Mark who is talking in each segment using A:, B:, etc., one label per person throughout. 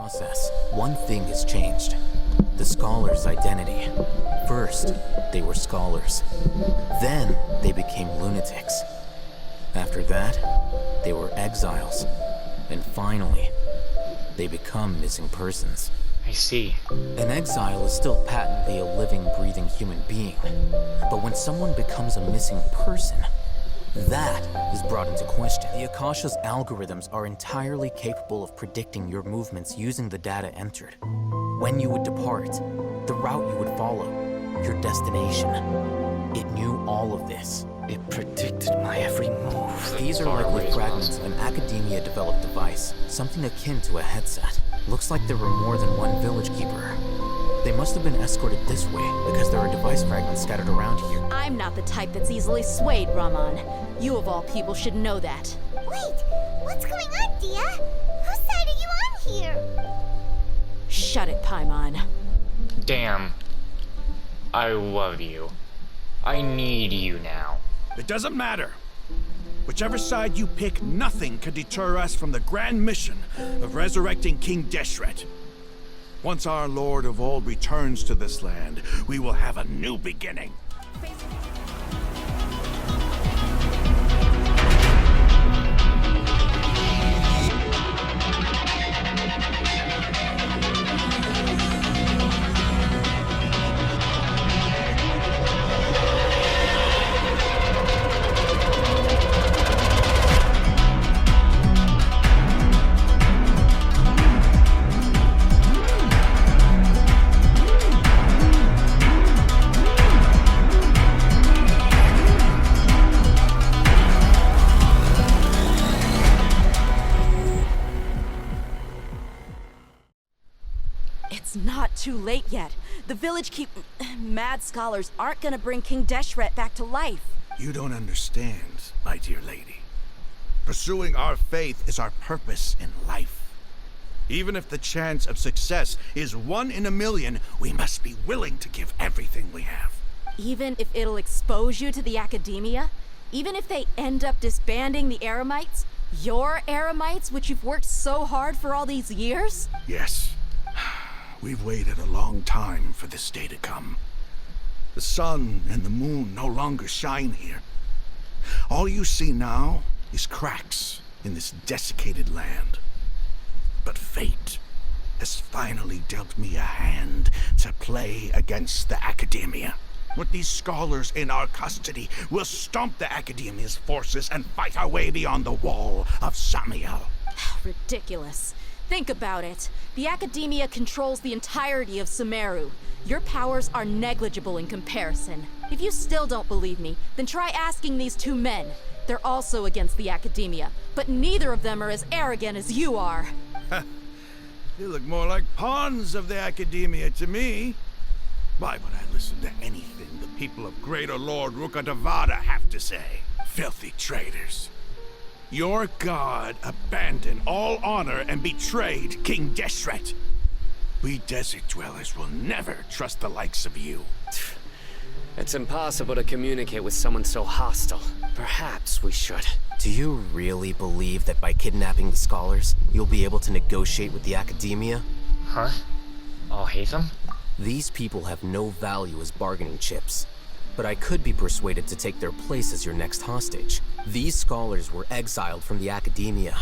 A: process, one thing has changed. The scholars' identity. First, they were scholars. Then, they became lunatics. After that, they were exiles. And finally, they become missing persons.
B: I see.
A: An exile is still patently a living, breathing human being. But when someone becomes a missing person, that is brought into question. The Akasha's algorithms are entirely capable of predicting your movements using the data entered. When you would depart, the route you would follow, your destination. It knew all of this.
C: It predicted my every move.
A: These are likely fragments of an academia-developed device, something akin to a headset. Looks like there were more than one village keeper. They must have been escorted this way because there are device fragments scattered around here.
D: I'm not the type that's easily swayed, Raman. You of all people should know that.
E: Wait, what's going on, Dia? Whose side are you on here?
D: Shut it, Paimon.
B: Damn. I love you. I need you now.
F: It doesn't matter. Whichever side you pick, nothing can deter us from the grand mission of resurrecting King Deshret. Once our Lord of Old returns to this land, we will have a new beginning.
D: It's not too late yet. The village mad scholars aren't gonna bring King Deshret back to life.
F: You don't understand, my dear lady. Pursuing our faith is our purpose in life. Even if the chance of success is 1 in a million, we must be willing to give everything we have.
D: Even if it'll expose you to the academia? Even if they end up disbanding the Eremites? Your Eremites, which you've worked so hard for all these years?
F: Yes. We've waited a long time for this day to come. The sun and the moon no longer shine here. All you see now is cracks in this desiccated land. But fate has finally dealt me a hand to play against the academia. With these scholars in our custody, we'll stomp the academia's forces and fight our way beyond the wall of Samiel.
D: Ridiculous. Think about it. The academia controls the entirety of Sumeru. Your powers are negligible in comparison. If you still don't believe me, then try asking these two men. They're also against the academia, but neither of them are as arrogant as you are.
F: You look more like pawns of the academia to me. Why would I listen to anything the people of Greater Lord Rukkhadevada have to say? Filthy traitors. Your god abandoned all honor and betrayed King Deshret. We desert dwellers will never trust the likes of you.
C: It's impossible to communicate with someone so hostile. Perhaps we should.
A: Do you really believe that by kidnapping the scholars, you'll be able to negotiate with the academia?
B: Huh? I'll hate them?
A: These people have no value as bargaining chips. But I could be persuaded to take their place as your next hostage. These scholars were exiled from the academia.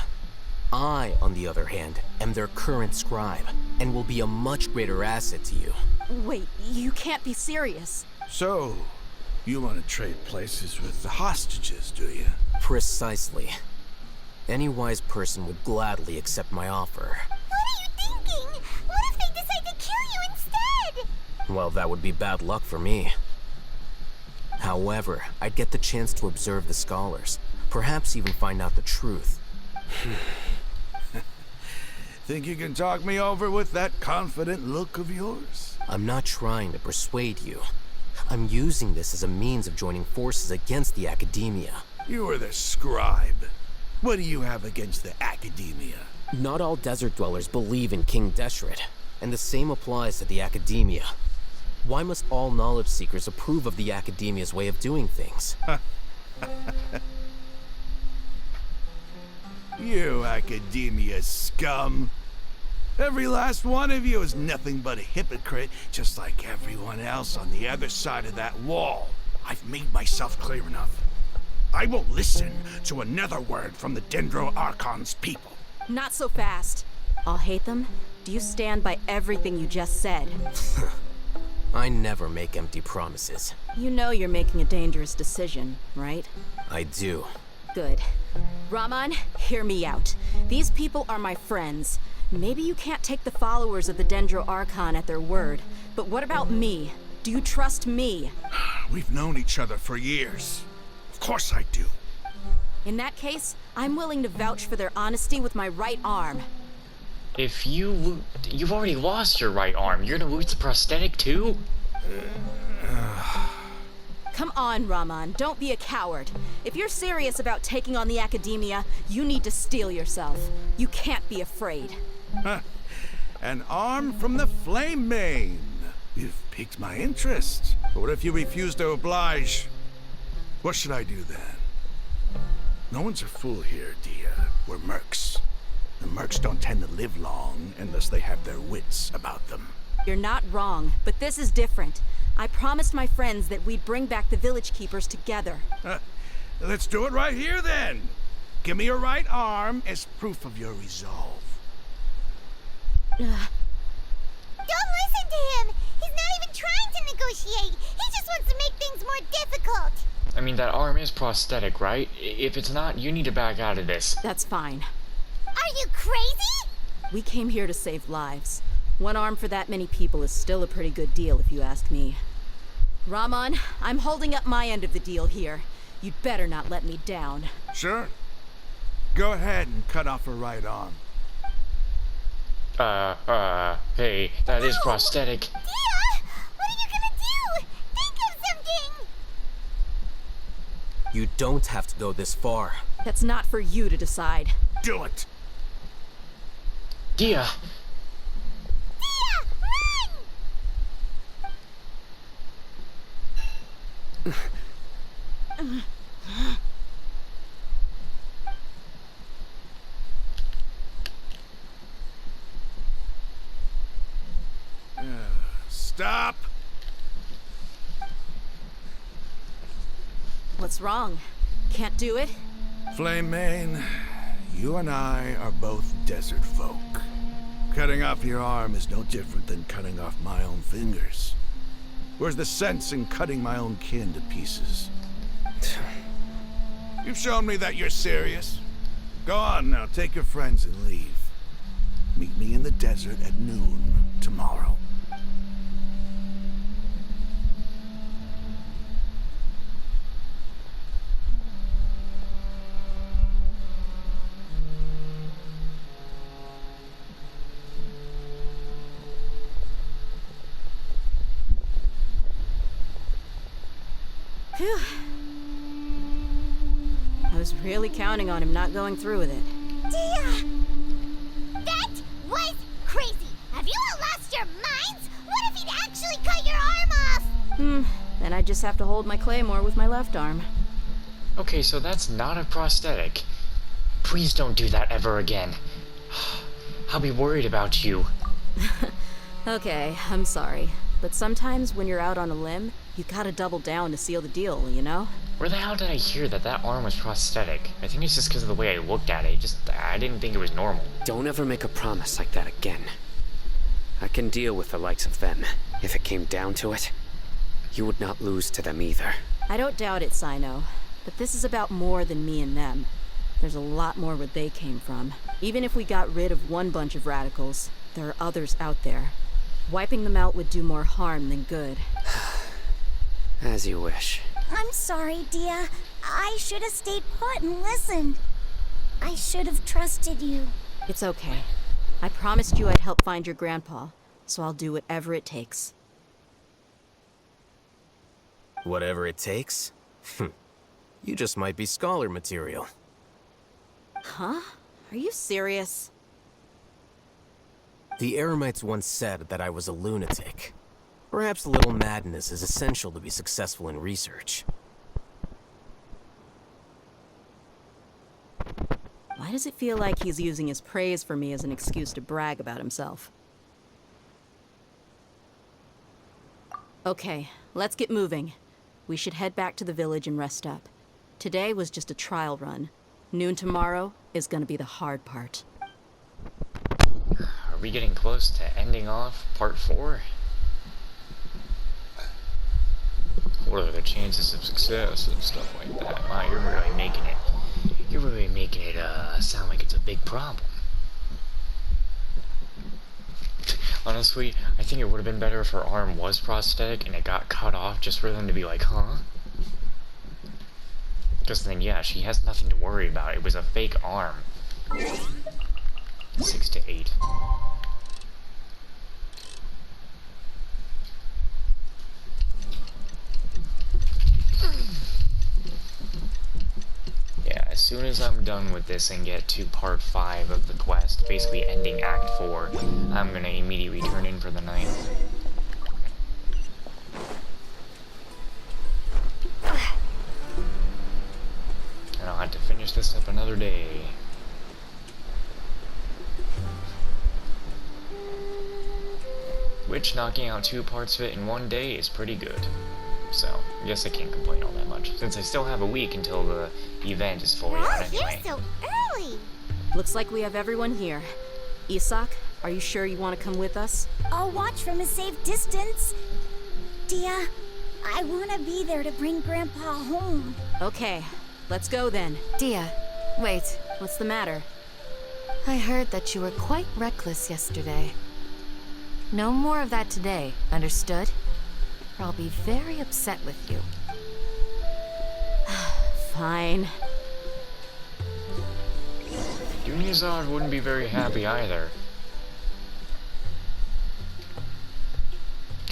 A: I, on the other hand, am their current scribe, and will be a much greater asset to you.
D: Wait, you can't be serious.
F: So, you want to trade places with the hostages, do you?
A: Precisely. Any wise person would gladly accept my offer.
E: What are you thinking? What if they decide to kill you instead?
A: Well, that would be bad luck for me. However, I'd get the chance to observe the scholars, perhaps even find out the truth.
F: Think you can talk me over with that confident look of yours?
A: I'm not trying to persuade you. I'm using this as a means of joining forces against the academia.
F: You are the scribe. What do you have against the academia?
A: Not all desert dwellers believe in King Deshret, and the same applies to the academia. Why must all knowledge seekers approve of the academia's way of doing things?
F: You academia scum. Every last one of you is nothing but a hypocrite, just like everyone else on the other side of that wall. I've made myself clear enough. I won't listen to another word from the Dendro Archon's people.
D: Not so fast. I'll hate them. Do you stand by everything you just said?
G: I never make empty promises.
D: You know you're making a dangerous decision, right?
G: I do.
D: Good. Raman, hear me out. These people are my friends. Maybe you can't take the followers of the Dendro Archon at their word, but what about me? Do you trust me?
F: We've known each other for years. Of course I do.
D: In that case, I'm willing to vouch for their honesty with my right arm.
B: If you've already lost your right arm, you're gonna lose the prosthetic too?
D: Come on, Raman, don't be a coward. If you're serious about taking on the Academia, you need to steel yourself. You can't be afraid.
F: An arm from the Flame Mane. You've piqued my interest. But what if you refuse to oblige? What should I do then? No one's a fool here, Dia. We're mercs. The mercs don't tend to live long unless they have their wits about them.
D: You're not wrong, but this is different. I promised my friends that we'd bring back the village keepers together.
F: Let's do it right here then. Give me your right arm as proof of your resolve.
E: Don't listen to him! He's not even trying to negotiate! He just wants to make things more difficult!
B: I mean, that arm is prosthetic, right? If it's not, you need to back out of this.
D: That's fine.
E: Are you crazy?
D: We came here to save lives. One arm for that many people is still a pretty good deal, if you ask me. Raman, I'm holding up my end of the deal here. You'd better not let me down.
F: Sure. Go ahead and cut off her right arm.
B: Hey, that is prosthetic.
E: Dia! What are you gonna do? Think of something!
G: You don't have to go this far.
D: That's not for you to decide.
F: Do it!
B: Dia!
E: Dia! Run!
F: Stop!
D: What's wrong? Can't do it?
F: Flame Mane, you and I are both desert folk. Cutting off your arm is no different than cutting off my own fingers. Where's the sense in cutting my own kin to pieces? You've shown me that you're serious. Go on now, take your friends and leave. Meet me in the desert at noon tomorrow.
D: Phew. I was really counting on him not going through with it.
E: Dia! That was crazy! Have you all lost your minds? What if he'd actually cut your arm off?
D: Then I just have to hold my claymore with my left arm.
B: Okay, so that's not a prosthetic. Please don't do that ever again. I'll be worried about you.
D: Okay, I'm sorry. But sometimes when you're out on a limb, you gotta double down to seal the deal, you know?
B: Where the hell did I hear that that arm was prosthetic? I think it's just because of the way I looked at it. I didn't think it was normal.
C: Don't ever make a promise like that again. I can deal with the likes of them. If it came down to it, you would not lose to them either.
D: I don't doubt it, Sino. But this is about more than me and them. There's a lot more where they came from. Even if we got rid of one bunch of radicals, there are others out there. Wiping them out would do more harm than good.
C: As you wish.
E: I'm sorry, Dia. I should have stayed put and listened. I should have trusted you.
D: It's okay. I promised you I'd help find your grandpa, so I'll do whatever it takes.
G: Whatever it takes? You just might be scholar material.
D: Huh? Are you serious?
G: The Eremites once said that I was a lunatic. Perhaps a little madness is essential to be successful in research.
D: What? Why does it feel like he's using his praise for me as an excuse to brag about himself? Okay, let's get moving. We should head back to the village and rest up. Today was just a trial run. Noon tomorrow is gonna be the hard part.
B: Are we getting close to ending off part 4? What are the chances of success and stuff like that? Wow, you're really making it sound like it's a big problem. Honestly, I think it would have been better if her arm was prosthetic and it got cut off just for them to be like, huh? Because then, yeah, she has nothing to worry about. It was a fake arm. 6 to 8. Yeah, as soon as I'm done with this and get to part 5 of the quest, basically ending Act 4, I'm gonna immediately turn in for the night. And I'll have to finish this up another day. Which, knocking out 2 parts of it in 1 day is pretty good. So, I guess I can't complain all that much, since I still have a week until the event is fully out anyway.
E: You're so early!
D: Looks like we have everyone here. Isak, are you sure you want to come with us?
H: I'll watch from a safe distance. Dia, I want to be there to bring Grandpa home.
D: Okay, let's go then.
I: Dia, wait.
D: What's the matter?
I: I heard that you were quite reckless yesterday. No more of that today, understood? Or I'll be very upset with you.
D: Fine.
B: Dunyazad wouldn't be very happy either.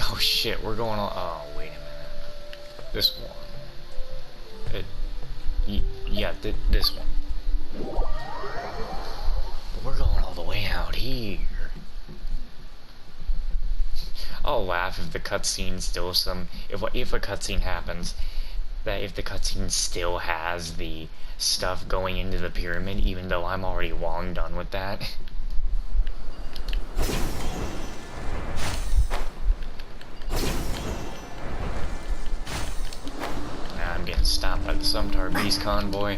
B: Oh shit, we're going on. Oh, wait a minute. This one. Yeah, this one. But we're going all the way out here. I'll laugh if the cutscene still if a cutscene happens, that if the cutscene still has the stuff going into the pyramid, even though I'm already long done with that. Now I'm getting stopped by the Sumtar Beast convoy.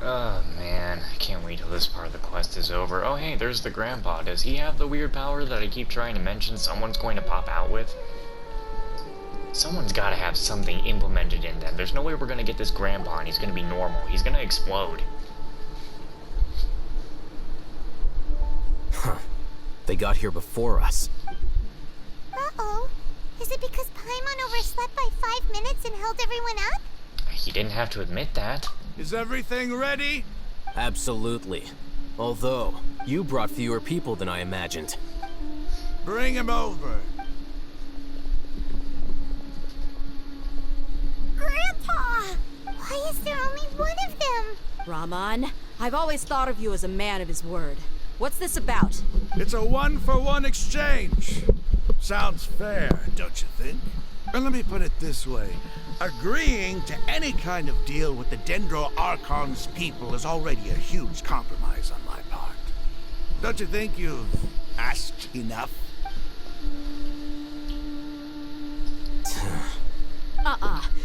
B: Oh man, I can't wait till this part of the quest is over. Oh hey, there's the grandpa. Does he have the weird power that I keep trying to mention someone's going to pop out with? Someone's gotta have something implemented in them. There's no way we're gonna get this grandpa and he's gonna be normal. He's gonna explode.
G: Huh. They got here before us.
E: Uh-oh. Is it because Paimon overslept by 5 minutes and held everyone up?
B: He didn't have to admit that.
F: Is everything ready?
G: Absolutely. Although, you brought fewer people than I imagined.
F: Bring him over.
E: Grandpa! Why is there only one of them?
D: Rahman, I've always thought of you as a man of his word. What's this about?
F: It's a one-for-one exchange. Sounds fair, don't you think? And let me put it this way. Agreeing to any kind of deal with the Dendro Archon's people is already a huge compromise on my part. Don't you think you've asked enough?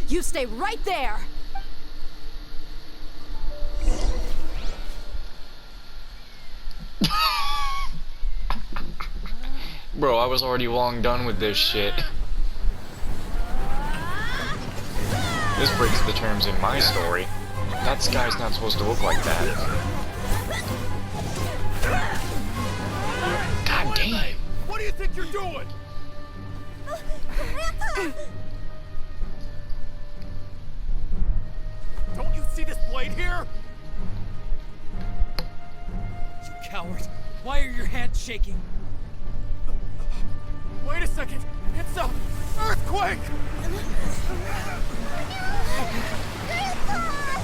D: You stay right there!
B: Bro, I was already long done with this shit. This breaks the terms in my story. That sky's not supposed to look like that. God damn!
J: What do you think you're doing?
E: Grandpa!
J: Don't you see this blade here? You coward! Why are your hands shaking? Wait a second! It's a earthquake!
E: Grandpa!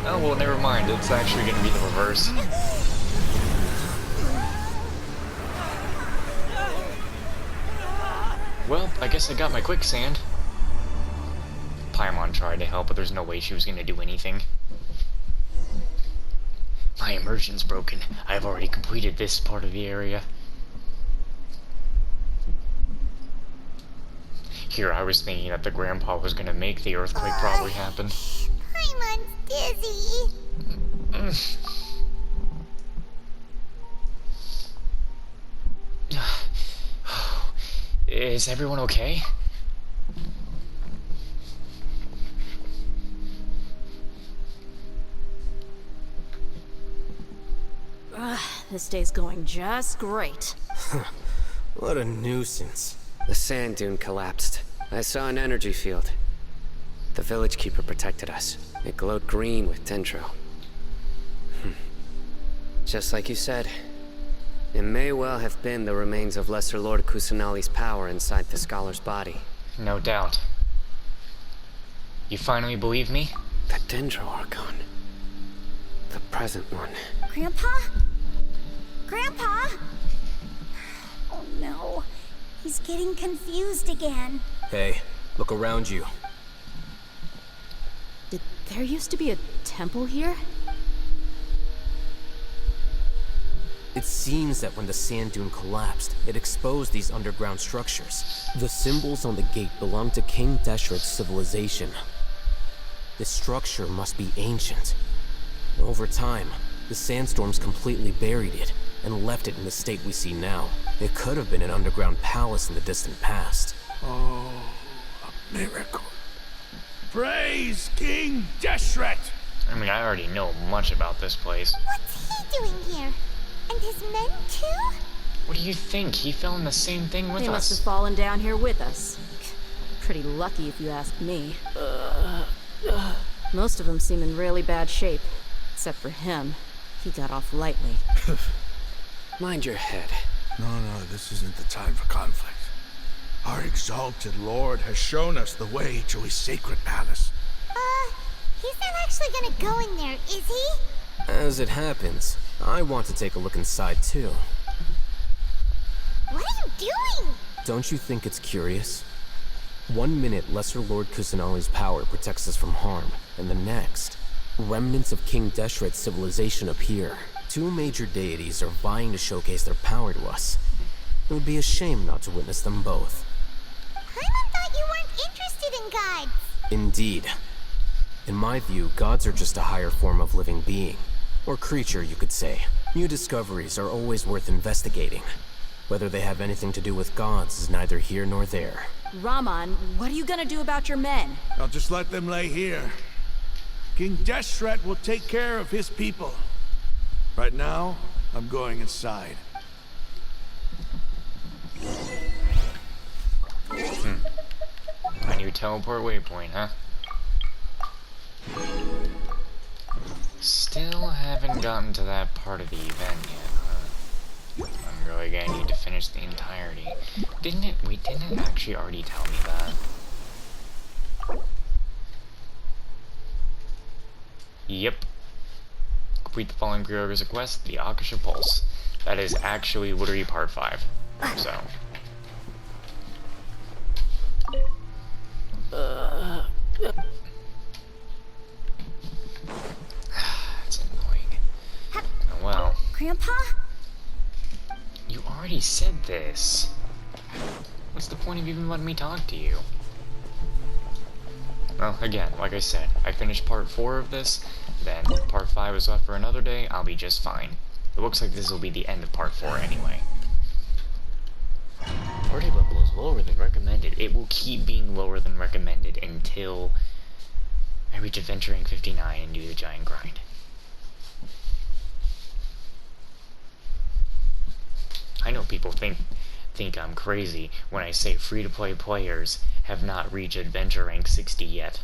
B: Oh, well, never mind. It's actually going to be the reverse. Well, I guess I got my quicksand. Paimon tried to help, but there's no way she was going to do anything. My immersion's broken. I have already completed this part of the area. Here, I was thinking that the grandpa was going to make the earthquake probably happen.
E: Paimon's dizzy.
B: Is everyone okay?
D: This day's going just great.
G: What a nuisance.
C: The sand dune collapsed. I saw an energy field. The village keeper protected us. It glowed green with dendro. Just like you said, it may well have been the remains of Lesser Lord Kusanali's power inside the scholar's body.
B: No doubt. You finally believe me?
C: The dendro archon. The present one.
H: Grandpa? Grandpa? Oh no. He's getting confused again.
G: Hey, look around you.
D: Did there used to be a temple here?
G: It seems that when the sand dune collapsed, it exposed these underground structures. The symbols on the gate belong to King Deshret's civilization. This structure must be ancient. Over time, the sandstorms completely buried it and left it in the state we see now. It could have been an underground palace in the distant past.
F: Oh, a miracle. Praise King Deshret!
B: I mean, I already know much about this place.
E: What's he doing here? And his men too?
B: What do you think? He fell in the same thing with
D: They must have
B: us.
D: fallen down here with us. Pretty lucky if you ask me. Most of them seem in really bad shape. Except for him. He got off lightly.
C: Mind your head.
F: No, this isn't the time for conflict. Our exalted lord has shown us the way to his sacred palace.
E: He's not actually gonna go in there, is he?
G: As it happens, I want to take a look inside too.
E: What are you doing?
G: Don't you think it's curious? 1 minute, Lesser Lord Kusanali's power protects us from harm, and the next, remnants of King Deshret's civilization appear. Two major deities are vying to showcase their power to us. It would be a shame not to witness them both.
E: Paimon thought you weren't interested in gods.
G: Indeed. In my view, gods are just a higher form of living being. Or creature, you could say. New discoveries are always worth investigating. Whether they have anything to do with gods is neither here nor there.
D: Raman, what are you gonna do about your men?
F: I'll just let them lay here. King Deshret will take care of his people. Right now, I'm going inside.
B: A new teleport waypoint, huh? Still haven't gotten to that part of the event yet, huh? I'm really gonna need to finish the entirety. Didn't it actually already tell me that? Yep. Complete the following prerequisite quest, the Akasha Pulse. That is actually literally part 5. So. That's annoying. Oh well.
H: Grandpa?
B: You already said this. What's the point of even letting me talk to you? Well, again, like I said, I finished part 4 of this, then part 5 is left for another day, I'll be just fine. It looks like this will be the end of part 4 anyway. Party level is lower than recommended. It will keep being lower than recommended until I reach adventure rank 59 and do the giant grind. I know people think I'm crazy when I say free-to-play players have not reached adventure rank 60 yet.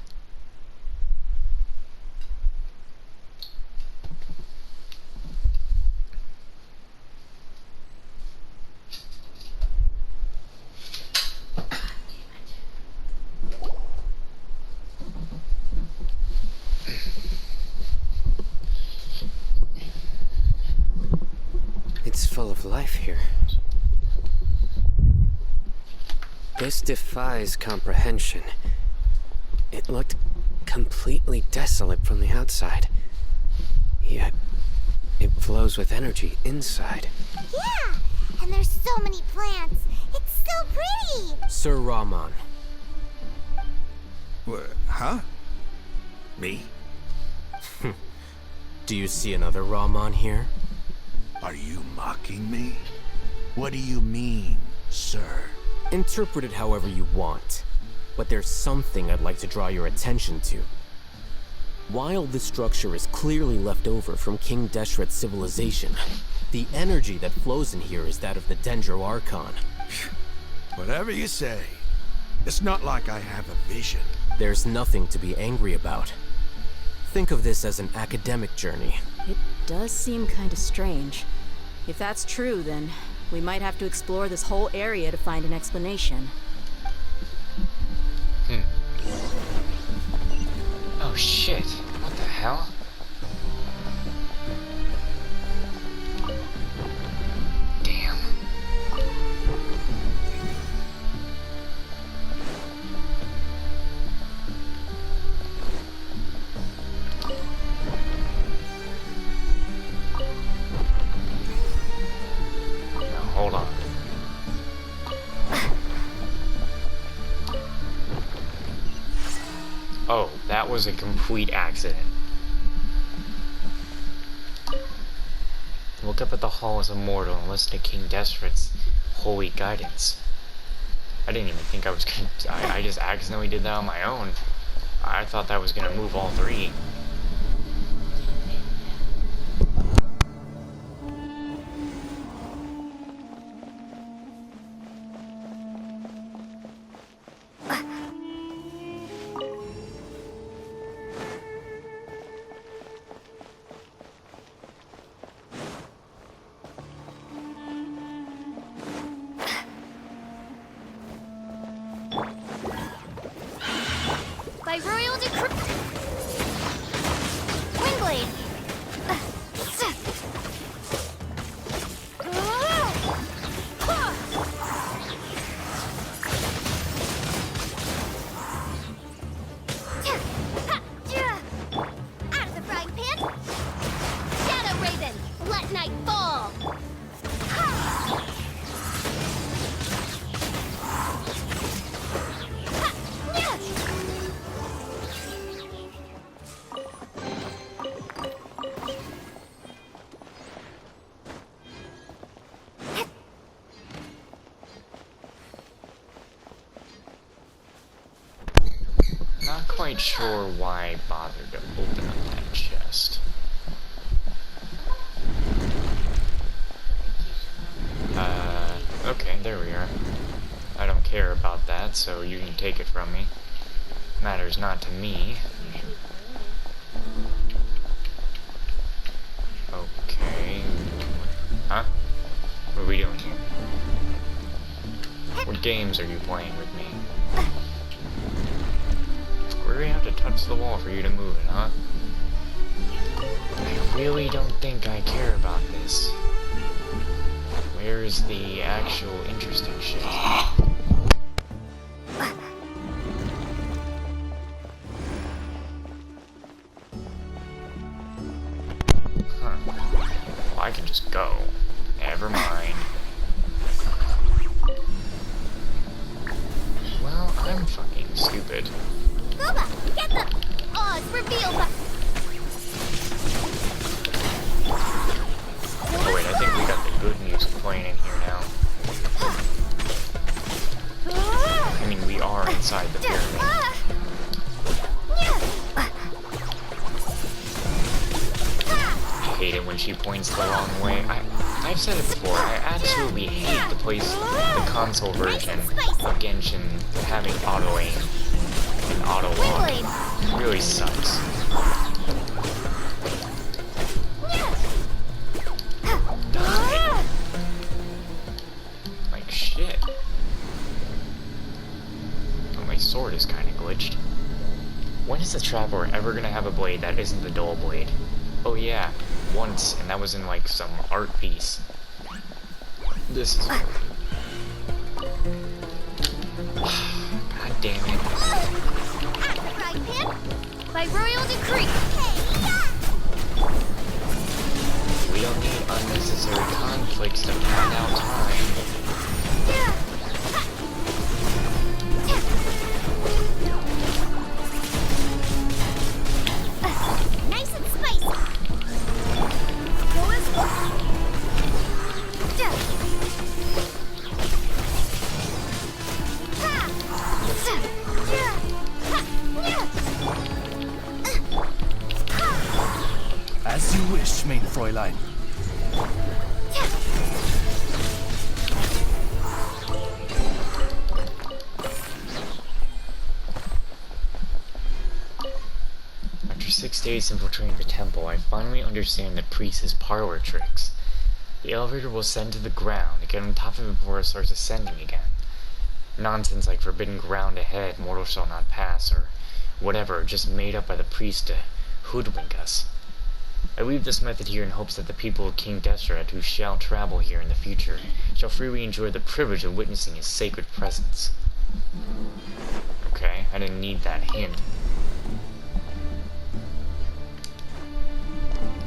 C: of life here. This defies comprehension. It looked completely desolate from the outside. Yet, it flows with energy inside.
E: Yeah, and there's so many plants. It's so pretty.
G: Sir Rahman.
F: Huh? Me?
G: Do you see another Rahman here?
F: Are you mocking me? What do you mean, sir?
G: Interpret it however you want. But there's something I'd like to draw your attention to. While this structure is clearly left over from King Deshret's civilization, the energy that flows in here is that of the Dendro Archon.
F: Whatever you say. It's not like I have a vision.
G: There's nothing to be angry about. Think of this as an academic journey.
D: It does seem kind of strange. If that's true, then we might have to explore this whole area to find an explanation.
B: Oh shit. What the hell? Damn. Now, hold on. Oh, that was a complete accident. Look up at the halls of mortal and listen to King Deshret's holy guidance. I didn't even think I was gonna... I just accidentally did that on my own. I thought that was gonna move all three.
E: By royal decree. Windblade. Out of the frying pan. Shadow Raven, let night fall.
B: Not quite sure why I bothered to open up that chest. Okay, there we are. I don't care about that, so you can take it from me. Matters not to me. Okay. Huh? What are we doing here? What games are you playing with me? Where do we have to touch the wall for you to move it, huh? I really don't think I care about this. Where's the actual interesting shit? Huh. Well, I can just go. Never mind. Well, I'm fucking stupid.
E: Booba, get the Oz reveal.
B: Oh wait, I think we got the good music playing in here now. I mean, we are inside the pyramid. I hate it when she points the wrong way. I've said it before, I absolutely hate the console version of Genshin having auto-aim and auto-lock. It really sucks. Like shit. Oh, my sword is kind of glitched. When is the Traveler ever gonna have a blade that isn't the dual blade? Oh yeah, once, and that was in like some art piece. This is God damn it.
E: Right, Pip?
H: By royal decree.
B: We don't need unnecessary conflicts to find out time.
E: Nice and spicy. Go as one.
J: As you wish, mein Fräulein.
B: After 6 days infiltrating the temple, I finally understand the priest's parlor tricks. The elevator will send to the ground to get on top of it before it starts ascending again. Nonsense like forbidden ground ahead, mortal shall not pass, or whatever, just made up by the priest to hoodwink us. I leave this method here in hopes that the people of King Deseret who shall travel here in the future shall freely enjoy the privilege of witnessing his sacred presence. Okay, I didn't need that hint.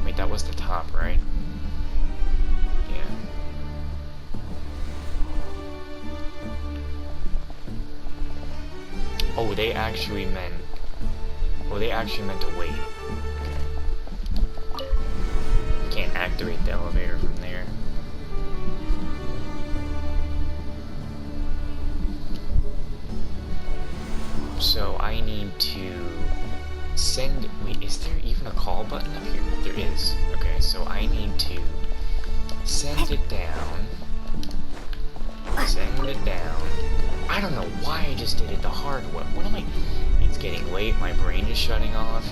B: Wait, that was the top, right? Yeah. Oh, they actually meant to wait. Okay. Can't activate the elevator from there. So I need to send... Wait, is there even a call button up here? There is. Okay, so I need to send it down. Send it down. I don't know why I just did it the hard way. What am I... It's getting late, my brain is shutting off.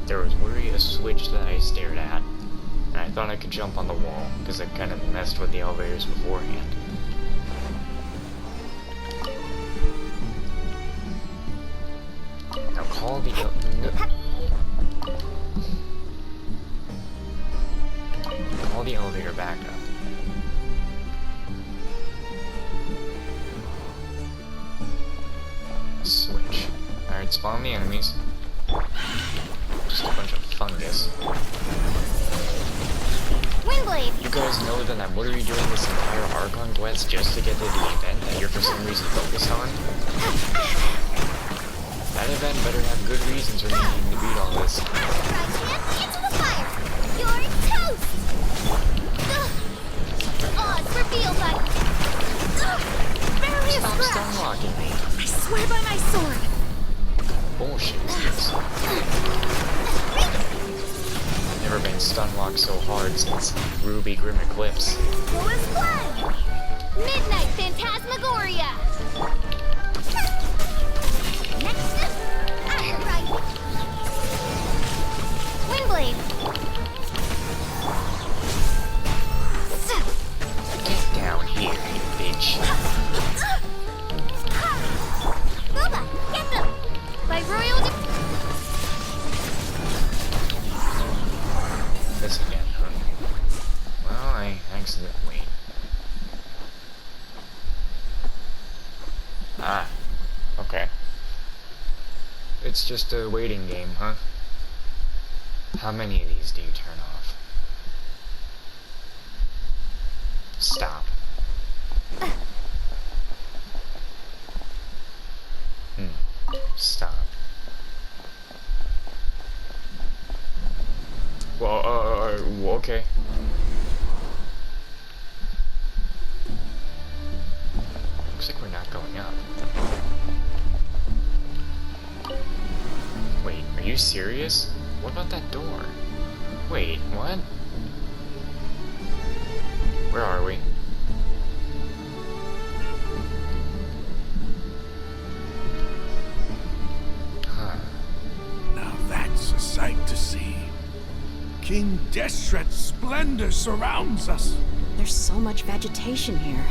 B: There was literally a switch that I stared at, and I thought I could jump on the wall, because I kind of messed with the elevators beforehand. Now call the call the elevator back up. Switch. Alright, spawn the enemies. Just a bunch of fungus.
E: Windblade.
B: You guys know that I'm literally doing this entire Archon quest just to get to the event that you're for some reason focused on? That event better have good reasons for me needing to beat all this.
E: Into the fire. You're toast. Odds revealed by... barely a
B: Stop
E: scratch.
B: stunlocking me.
E: I swear by my sword.
B: Bullshit is this? Never been stunlocked so hard since Ruby Grim Eclipse.
E: Go as one. Midnight Phantasmagoria. Next up, Right. Windblade.
B: Get down here, you bitch.
E: Boba, get them.
H: By royal
B: This again, huh? Well, I accidentally... Ah, okay. It's just a waiting game, huh? How many of these do you turn off? Stop. Stop. Well, okay. Looks like we're not going up. Wait, are you serious? What about that door? Wait, what? Where are we? Huh.
F: Now that's a sight to see. King Desret's splendor surrounds us.
D: There's so much vegetation here.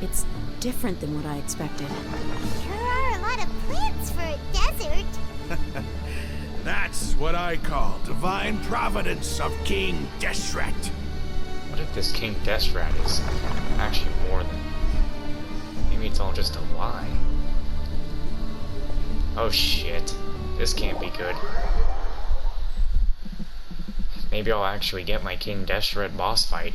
D: It's different than what I expected.
E: There are a lot of plants for a desert.
F: That's It's what I call divine providence of King Deshret.
B: What if this King Deshret is actually more than... Maybe it's all just a lie. Oh shit. This can't be good. Maybe I'll actually get my King Deshret boss fight.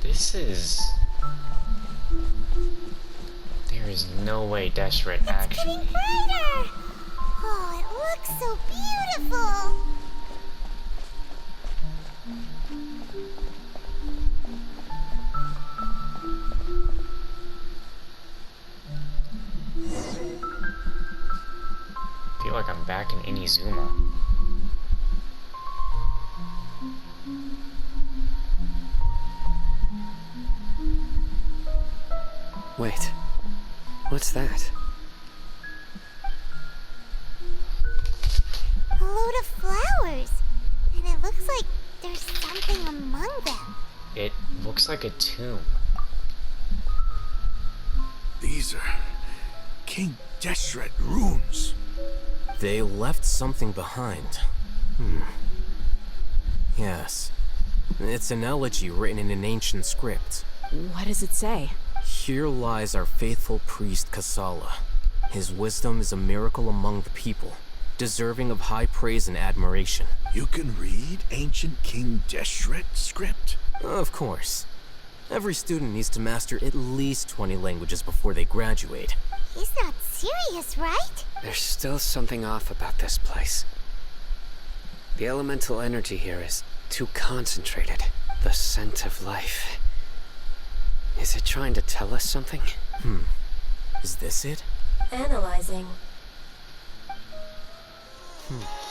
B: This is... There is no way Deshret actually...
E: Getting brighter! Oh, it looks so beautiful!
B: I feel like I'm back in Inizuma.
C: Wait. What's that?
E: A load of flowers. And it looks like there's something among them.
B: It looks like a tomb.
F: These are King Deshret runes.
G: They left something behind. Yes. It's an elegy written in an ancient script.
D: What does it say?
G: Here lies our faithful priest Kasala. His wisdom is a miracle among the people, deserving of high praise and admiration.
F: You can read ancient King Deshret script?
G: Of course. Every student needs to master at least 20 languages before they graduate.
E: He's not serious, right?
C: There's still something off about this place. The elemental energy here is too concentrated. The scent of life. Is it trying to tell us something?
G: Is this it?
I: Analyzing.
G: Hmm.